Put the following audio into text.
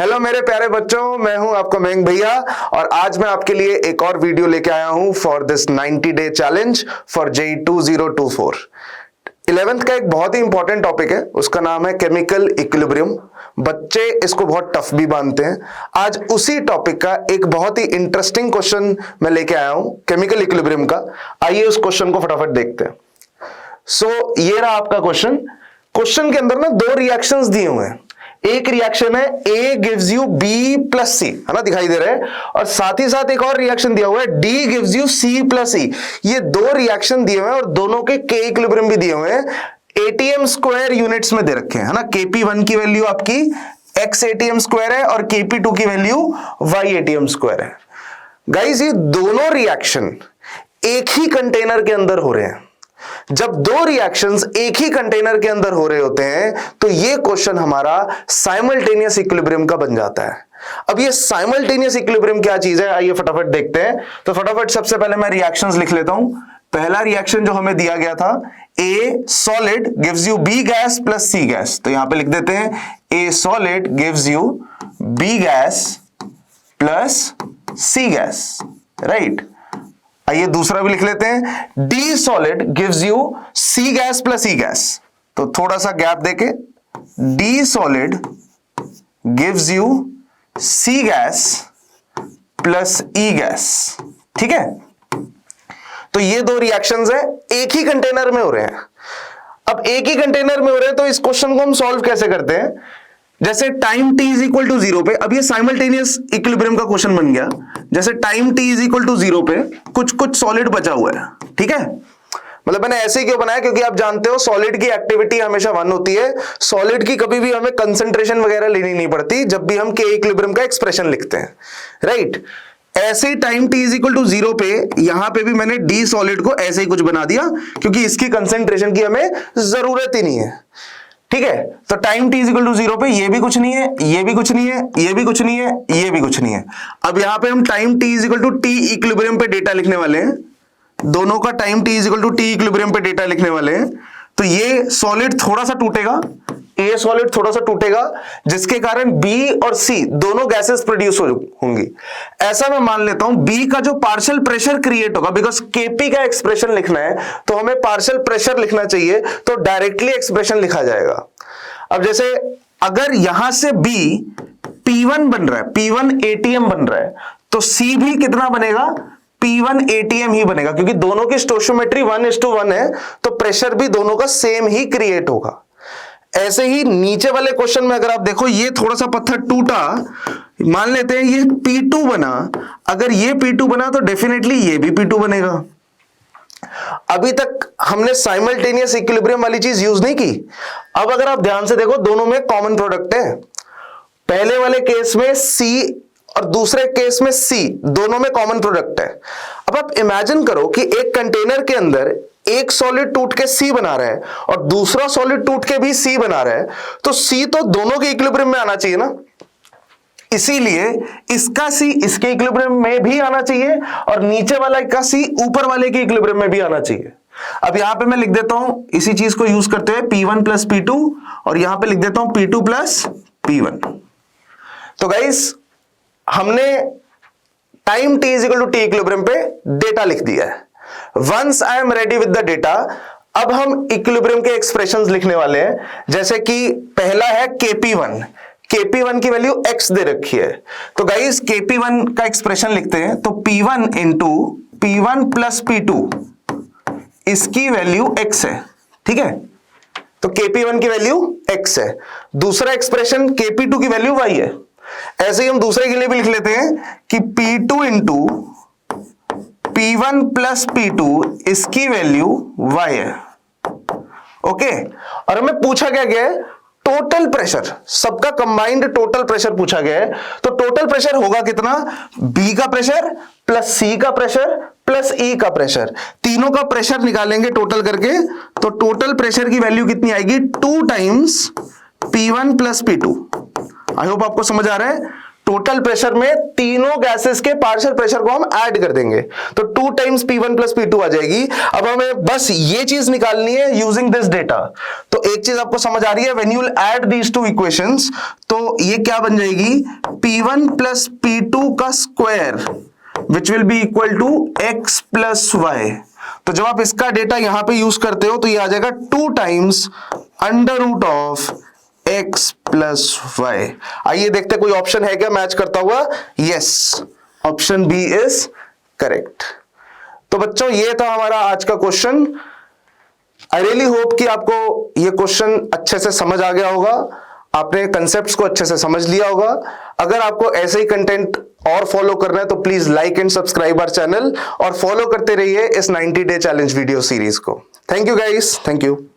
Hello मेरे प्यारे बच्चों, मैं हूं आपका मयंक भैया और आज मैं आपके लिए एक और वीडियो लेके आया हूं for this 90 day challenge for JEE 2024। 11th का एक बहुत ही इंपॉर्टेंट टॉपिक है, उसका नाम है केमिकल इक्विलिब्रियम। बच्चे इसको बहुत टफ भी मानते हैं। आज उसी टॉपिक का एक बहुत ही इंटरेस्टिंग क्वेश्चन मैं लेके आया हूं केमिकल इक्विलिब्रियम का। आइए उस क्वेश्चन को फटाफट देखते हैं। ये रहा आपका क्वेश्चन। क्वेश्चन के अंदर ना दो रिएक्शंस दिए हुए हैं। एक रिएक्शन है A gives you B plus C, है ना, दिखाई दे रहा है, और साथ ही साथ एक और रिएक्शन दिया हुआ है D gives you C plus E। ये दो रिएक्शन दिए हुए हैं और दोनों के K इक्विलिब्रियम भी दिए हुए हैं। ATM स्क्वायर यूनिट्स में दे रखे हैं, है ना। KP1 की वैल्यू आपकी X ATM स्क्वायर है और KP2 की वैल्यू Y ATM स्क्वायर है। गाइस, ये दोनों रिएक्शन एक ही कंटेनर के अंदर हो रहे हैं। जब दो रिएक्शंस एक ही कंटेनर के अंदर हो रहे होते हैं तो ये क्वेश्चन हमारा साइमल्टेनियस इक्विलिब्रियम का बन जाता है। अब ये साइमल्टेनियस इक्विलिब्रियम क्या चीज है, आइए फटाफट देखते हैं। तो फटाफट सबसे पहले मैं रिएक्शंस लिख लेता हूं। पहला रिएक्शन जो हमें दिया गया था, A solid gives you B gas plus C gas, तो यहां पे लिख देते हैं A solid gives you B gas plus C gas, right. आइए दूसरा भी लिख लेते हैं, D solid gives you C gas plus E gas, तो थोड़ा सा गैप देके D solid gives you C gas plus E gas, ठीक है। तो ये दो रिएक्शंस हैं, एक ही कंटेनर में हो रहे हैं। अब एक ही कंटेनर में हो रहे हैं तो इस क्वेश्चन को हम सॉल्व कैसे करते हैं। जैसे time t is equal to 0 पे, अब ये साइमल्टेनियस इक्विलिब्रियम का क्वेश्चन बन गया। जैसे time t is equal to 0 पे कुछ सॉलिड बचा हुआ है, ठीक है। मतलब मैंने ऐसे क्यों बनाया, क्योंकि आप जानते हो सॉलिड की एक्टिविटी हमेशा 1 होती है। सॉलिड की कभी भी हमें कंसंट्रेशन वगैरह लेनी नहीं पड़ती जब भी हम के इक्विलिब्रियम का एक्सप्रेशन लिखते हैं, राइट। ऐसे ही time t is equal to 0 पे यहां पे भी मैंने डी सॉलिड को ऐसे ही कुछ बना दिया, क्योंकि इसकी कंसंट्रेशन की हमें जरूरत ही नहीं है, ठीक है। तो time t is equal to 0 पे ये भी कुछ नहीं है, ये भी कुछ नहीं है, ये भी कुछ नहीं है, ये भी कुछ नहीं है। अब यहां पे हम time t is equal to t equilibrium पे डेटा लिखने वाले हैं। दोनों का time t is equal to t equilibrium पे डेटा लिखने वाले हैं। तो ये सॉलिड थोड़ा सा टूटेगा, A सॉलिड थोड़ा सा टूटेगा, जिसके कारण B और C दोनों गैसेस प्रोड्यूस होंगी। ऐसा मैं मान लेता हूं B का जो पार्शियल प्रेशर क्रिएट होगा, बिकॉज KP का एक्सप्रेशन लिखना है तो हमें पार्शियल प्रेशर लिखना चाहिए, तो डायरेक्टली एक्सप्रेशन लिखा जाएगा। अब जैसे अगर यहां से B P1 बन रहा है, P1 ATM बन रहा है, तो C भी कितना बनेगा, P1 ATM ही बनेगा, क्योंकि दोनों की स्टोइकियोमेट्री 1:1 है, तो प्रेशर भी दोनों का सेम ही क्रिएट होगा। ऐसे ही नीचे वाले क्वेश्चन में अगर आप देखो, ये थोड़ा सा पत्थर टूटा, मान लेते हैं ये P2 बना। अगर ये P2 बना तो डेफिनेटली ये भी P2 बनेगा। अभी तक हमने साइमल्टेनियस इक्विलिब्रियम वाली चीज यूज नहीं की। अब अगर आप ध्यान से देखो, दोनों में कॉमन प्रोडक्ट है। पहले वाले केस में C और दूसरे केस में C, दोनों में कॉमन प्रोडक्ट है। अब आप इमेजिन करो कि एक कंटेनर के अंदर एक सॉलिड टूट के C बना रहा है और दूसरा सॉलिड टूट के भी C बना रहा है, तो C तो दोनों के इक्विलिब्रियम में आना चाहिए ना। इसीलिए इसका C इसके इक्विलिब्रियम में भी आना चाहिए और नीचे वाला का C ऊपर वाले के इक्विलिब्रियम में भी आना चाहिए। अब यहां पे मैं लिख देता हूं इसी चीज को यूज करते हुए P1 प्लस P2, और यहां पे लिख देता हूं P2 प्लस P1। तो गाइस, हमने time t is equal to t equilibrium पे डेटा लिख दिया है। Once I am ready with the data, अब हम इक्विलिब्रियम के एक्सप्रेशंस लिखने वाले हैं। जैसे कि पहला है KP1 की वैल्यू x दे रखी है, तो गाइस KP1 का एक्सप्रेशन लिखते हैं। तो P1 into P1 plus P2, इसकी वैल्यू x है, ठीक है। तो KP1 की वैल्यू x है। दूसरा एक्सप्रेशन KP2 की वैल्यू y है। ऐसे ही हम दूसरे के लिए भी लिख लेते हैं कि P2 into P1 plus P2, इसकी वैल्यू y है, ओके। और हमें पूछा क्या गया है, टोटल प्रेशर, सबका कंबाइंड टोटल प्रेशर पूछा गया है। तो टोटल प्रेशर होगा कितना, B का प्रेशर प्लस C का प्रेशर प्लस E का प्रेशर, तीनों का प्रेशर निकालेंगे टोटल करके, तो टोटल प्रेशर की वैल्यू कितनी आएगी, 2 times P1 plus P2। I hope आपको समझ आ रहा है। टोटल प्रेशर में तीनों गैसेस के पार्शियल प्रेशर को हम ऐड कर देंगे, तो 2 टाइम्स P1 प्लस P2 आ जाएगी। अब हमें बस ये चीज निकालनी है यूजिंग दिस डेटा। तो एक चीज आपको समझ आ रही है, when you will add these two equations, तो ये क्या बन जाएगी, P1 प्लस P2 का square which will be equal to x plus y. तो जब आप इसका डेटा यहां पे यूज करते हो तो ये आ जाएगा 2 times under root of x plus y. आइए देखते कोई ऑप्शन है क्या मैच करता हुआ। Yes, option B is correct. तो बच्चों ये था हमारा आज का क्वेश्चन। आई रियली होप कि आपको ये क्वेश्चन अच्छे से समझ आ गया होगा, आपने कंसेप्ट्स को अच्छे से समझ लिया होगा। अगर आपको ऐसे ही कंटेंट और फॉलो करना है तो please like and subscribe our channel और फॉलो करते रहिए इस 90 डे चैलेंज वीडियो सीरीज को। Thank you guys, thank you.